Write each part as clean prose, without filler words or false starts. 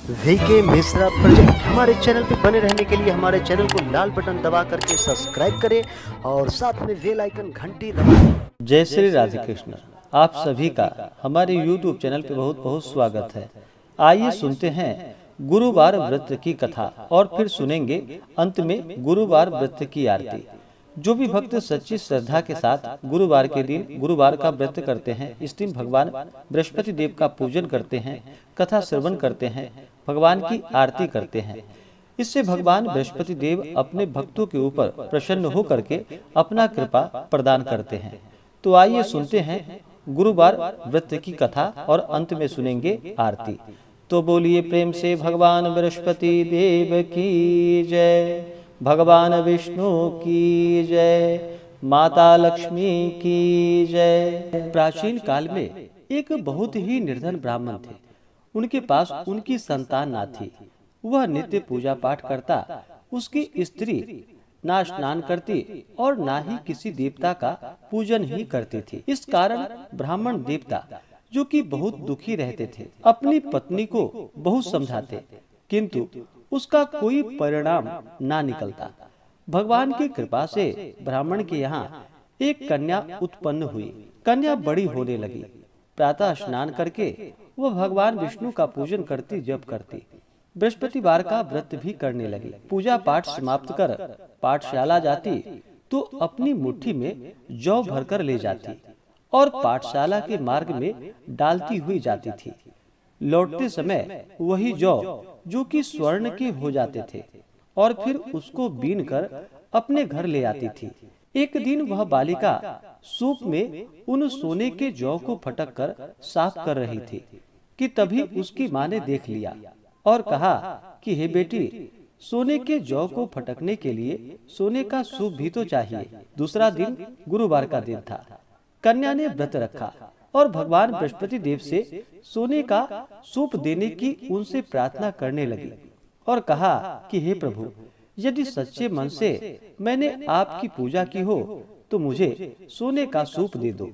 VK Mishra project. हमारे channel पे बने रहने के लिए हमारे चैनल को लाल बटन दबा करके सब्सक्राइब करें और साथ में बेल आइकन घंटी दबाएं। जय श्री राधे कृष्ण। आप सभी का हमारे YouTube चैनल पे बहुत बहुत स्वागत है। आइए सुनते हैं गुरुवार व्रत की कथा और फिर सुनेंगे अंत में गुरुवार व्रत की आरती। जो भी भक्त सच्ची श्रद्धा के साथ गुरुवार के दिन गुरुवार का व्रत करते हैं, इस दिन भगवान बृहस्पति देव का पूजन करते हैं, कथा श्रवण करते हैं, भगवान की आरती करते हैं, इससे भगवान बृहस्पति देव अपने भक्तों के ऊपर प्रसन्न होकर के अपना कृपा प्रदान करते हैं। तो आइए सुनते हैं गुरुवार व्रत की कथा और अंत में सुनेंगे आरती। तो बोलिए प्रेम से भगवान बृहस्पति देव की जय, भगवान विष्णु की जय, माता लक्ष्मी की जय। प्राचीन काल में एक बहुत ही निर्धन ब्राह्मण थे। उनके पास उनकी संतान ना थी। वह नित्य पूजा पाठ करता। उसकी स्त्री ना स्नान करती और ना ही किसी देवता का पूजन ही करती थी। इस कारण ब्राह्मण देवता, जो कि बहुत दुखी रहते थे, अपनी पत्नी को बहुत समझाते, किंतु उसका कोई परिणाम ना निकलता। भगवान की कृपा से ब्राह्मण के यहाँ एक कन्या उत्पन्न हुई। कन्या बड़ी होने लगी। प्रातः स्नान करके वह भगवान विष्णु का पूजन करती, जप करती, बृहस्पतिवार का व्रत भी करने लगी। पूजा पाठ समाप्त कर पाठशाला जाती तो अपनी मुट्ठी में जौ भरकर ले जाती और पाठशाला के मार्ग में डालती हुई जाती थी। लौटते समय वही जौ, जो कि स्वर्ण के हो जाते थे, और फिर उसको बीन कर अपने घर ले आती थी। एक दिन वह बालिका सूप में उन सोने के जौ को फटक कर साफ कर रही थी कि तभी उसकी माँ ने देख लिया और कहा कि हे बेटी, सोने के जौ को फटकने के लिए सोने का सूप भी तो चाहिए। दूसरा दिन गुरुवार का दिन था। कन्या ने व्रत रखा और भगवान बृहस्पति देव से सोने का सूप देने की उनसे प्रार्थना करने लगी और कहा कि हे प्रभु, यदि सच्चे मन से मैंने आपकी पूजा की हो तो मुझे सोने का सूप दे दो।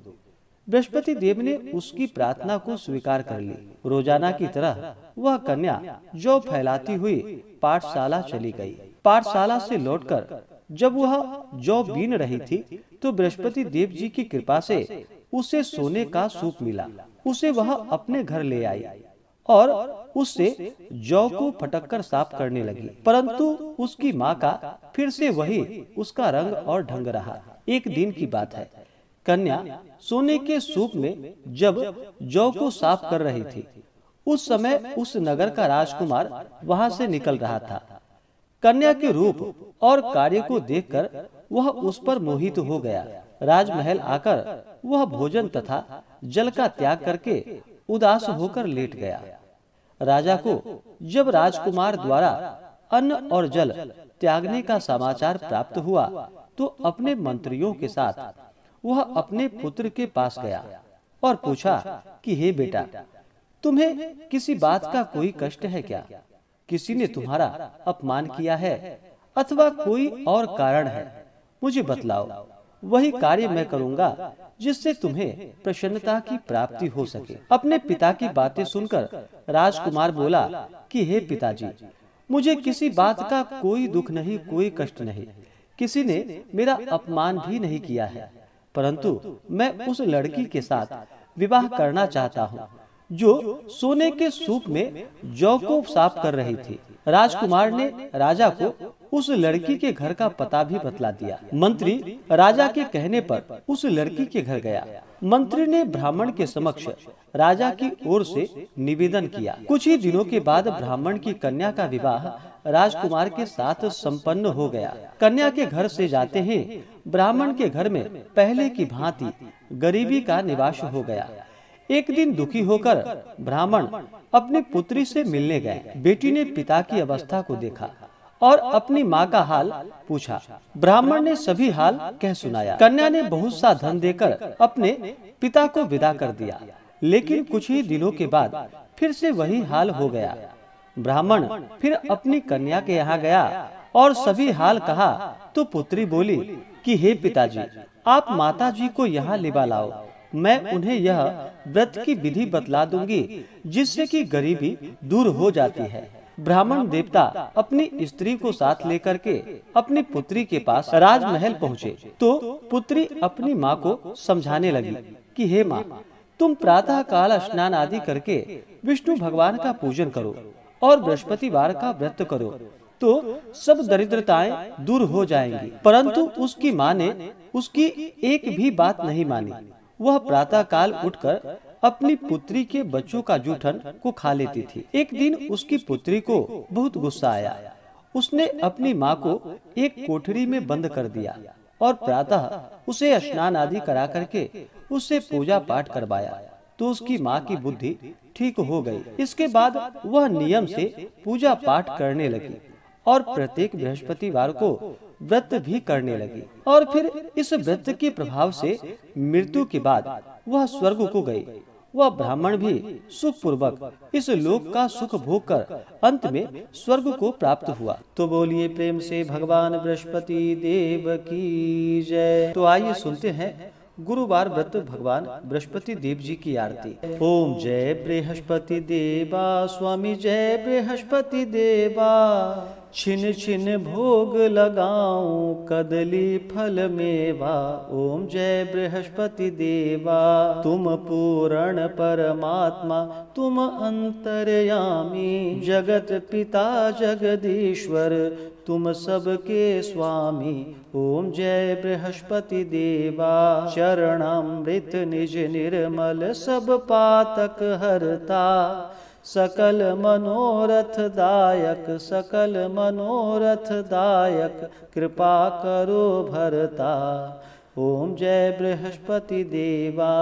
बृहस्पति देव ने उसकी प्रार्थना को स्वीकार कर ली। रोजाना की तरह वह कन्या जौ फैलाती हुई पाठशाला चली गई। पाठशाला से लौटकर जब वह जौ बीन रही थी तो बृहस्पति देव जी की कृपा से उसे सोने का सूप मिला। उसे वह अपने घर ले आई और उससे जौ को फटककर साफ करने लगी, परंतु उसकी माँ का फिर से वही उसका रंग और ढंग रहा। एक दिन की बात है, कन्या सोने के सूप में जब जौ को साफ कर रही थी, उस समय उस नगर का राजकुमार वहां से निकल रहा था। कन्या के रूप और कार्य को देखकर वह उस पर मोहित हो गया। राजमहल आकर वह भोजन तथा जल का त्याग करके उदास होकर लेट गया। राजा को जब राजकुमार द्वारा अन्न और जल त्यागने का समाचार प्राप्त हुआ तो अपने मंत्रियों के साथ वह अपने पुत्र के पास गया और पूछा कि हे बेटा, तुम्हें किसी बात का कोई कष्ट है क्या? किसी ने तुम्हारा अपमान किया है अथवा कोई और कारण है? मुझे बतलाओ, वही कार्य मैं करूंगा जिससे तुम्हें प्रसन्नता की प्राप्ति हो सके। अपने पिता की बातें सुनकर राजकुमार बोला कि हे पिताजी, मुझे किसी बात का कोई दुख नहीं, कोई कष्ट नहीं। किसी ने मेरा अपमान भी नहीं किया है, परंतु मैं उस लड़की के साथ विवाह करना चाहता हूँ जो सोने के सूप में जौ को साफ कर रही थी। राजकुमार ने राजा को उस लड़की के घर का पता भी बतला दिया। मंत्री राजा के कहने पर उस लड़की के घर गया। मंत्री ने ब्राह्मण के समक्ष राजा की ओर से निवेदन किया। कुछ ही दिनों के बाद ब्राह्मण की कन्या का विवाह राजकुमार के साथ संपन्न हो गया। कन्या के घर से जाते ही ब्राह्मण के घर में पहले की भांति गरीबी का निवास हो गया। एक दिन दुखी होकर ब्राह्मण अपनी पुत्री से मिलने गए। बेटी ने पिता की अवस्था को देखा और अपनी माँ का हाल पूछा। ब्राह्मण ने सभी हाल कह सुनाया। कन्या ने बहुत सा धन देकर अपने पिता को विदा कर दिया, लेकिन कुछ ही दिनों के बाद फिर से वही हाल हो गया। ब्राह्मण फिर अपनी कन्या के यहाँ गया और सभी हाल कहा तो पुत्री बोली कि हे पिताजी, आप माता जी को यहाँ लिवा लाओ मैं उन्हें यह व्रत की विधि बतला दूंगी जिससे कि गरीबी दूर हो जाती है। ब्राह्मण देवता अपनी स्त्री को साथ लेकर के अपनी पुत्री के पास राजमहल पहुँचे तो पुत्री अपनी माँ को समझाने लगी कि हे माँ, तुम प्रातः काल स्नान आदि करके विष्णु भगवान का पूजन करो और बृहस्पतिवार का व्रत करो तो सब दरिद्रताएं दूर हो जाएंगी। परंतु उसकी माँ ने उसकी एक भी बात नहीं मानी। वह प्रातः काल उठकर अपनी पुत्री के बच्चों का जूठन को खा लेती थी। एक दिन उसकी पुत्री को बहुत गुस्सा आया। उसने अपनी माँ को एक कोठरी में बंद कर दिया और प्रातः उसे स्नान आदि करा करके उससे पूजा पाठ करवाया तो उसकी माँ की बुद्धि ठीक हो गई। इसके बाद वह नियम से पूजा पाठ करने लगी और प्रत्येक बृहस्पतिवार को व्रत भी करने लगी। और फिर इस व्रत के प्रभाव से मृत्यु के बाद वह स्वर्ग को गई। वह ब्राह्मण भी सुख पूर्वक इस लोक का सुख भोग कर अंत में स्वर्ग को प्राप्त हुआ। तो बोलिए प्रेम से भगवान बृहस्पति देव की जय। तो आइए सुनते हैं गुरुवार व्रत भगवान बृहस्पति देव जी की आरती। ओम जय बृहस्पति देवा स्वामी जय बृहस्पति देवा, छिन छिन भोग लगाऊं कदली फल मेवा। ओम जय बृहस्पति देवा, तुम पूर्ण परमात्मा तुम अंतर्यामी, जगत पिता जगदीश्वर तुम सबके स्वामी। ओम जय बृहस्पति देवा, चरणामृत निज निर्मल सब पातक हरता, सकल मनोरथ दायक सकल मनोरथ दायक कृपा करो भरता। ओम जय बृहस्पति देवा,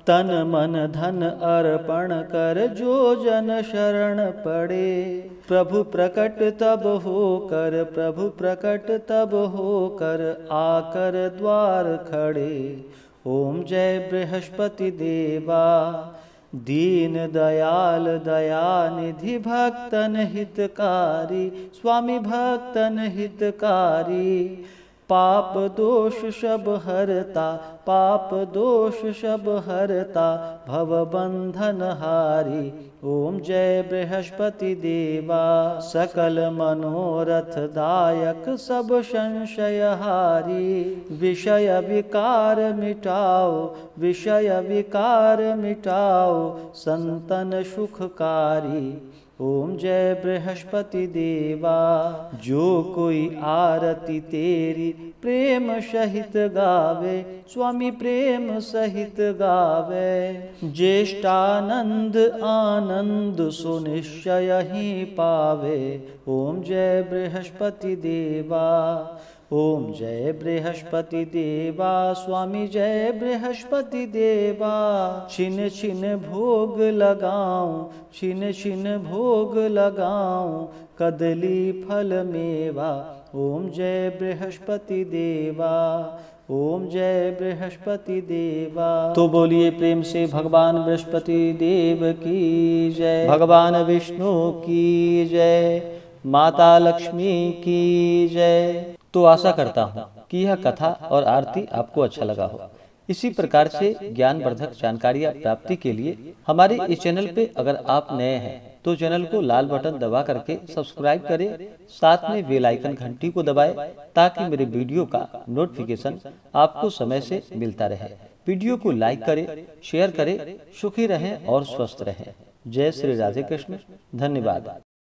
तन मन धन अर्पण कर जो जन शरण पड़े, प्रभु प्रकट तब होकर प्रभु प्रकट तब होकर आकर द्वार खड़े। ओम जय बृहस्पति देवा, दीन दयाल दयानिधि भक्तन हितकारी, स्वामी भक्तन हितकारी, पाप दोष सब हरता पाप दोष सब हरता, भव बंधन हारी। ओम जय बृहस्पति देवा, सकल मनोरथ दायक सब संशय हारी, विषय विकार मिटाओ विषय विकार मिटाओ, संतन सुखकारी। ओम जय बृहस्पति देवा, जो कोई आरती तेरी प्रेम सहित गावे, स्वामी प्रेम सहित गावे, ज्येष्ठानंद आनंद सुनिश्चय ही पावे। ओम जय बृहस्पति देवा, ओम जय बृहस्पति देवा, स्वामी जय बृहस्पति देवा, छिन छिन भोग लगाऊं छिन छिन भोग लगाऊं कदली फल मेवा। ओम जय बृहस्पति देवा, ओम जय बृहस्पति देवा। तो बोलिए प्रेम से भगवान बृहस्पति देव की जय, भगवान विष्णु की जय, माता लक्ष्मी की जय। तो आशा करता हूँ कि यह कथा और आरती आपको अच्छा लगा हो। इसी प्रकार से ज्ञानवर्धक जानकारियाँ प्राप्ति के लिए हमारे इस चैनल पे अगर आप नए हैं तो चैनल को लाल बटन दबा करके सब्सक्राइब करें, साथ में बेल आइकन घंटी को दबाएं ताकि मेरे वीडियो का नोटिफिकेशन आपको समय से मिलता रहे। वीडियो को लाइक करें, शेयर करें। सुखी रहें और स्वस्थ रहें। जय श्री राधे कृष्ण। धन्यवाद।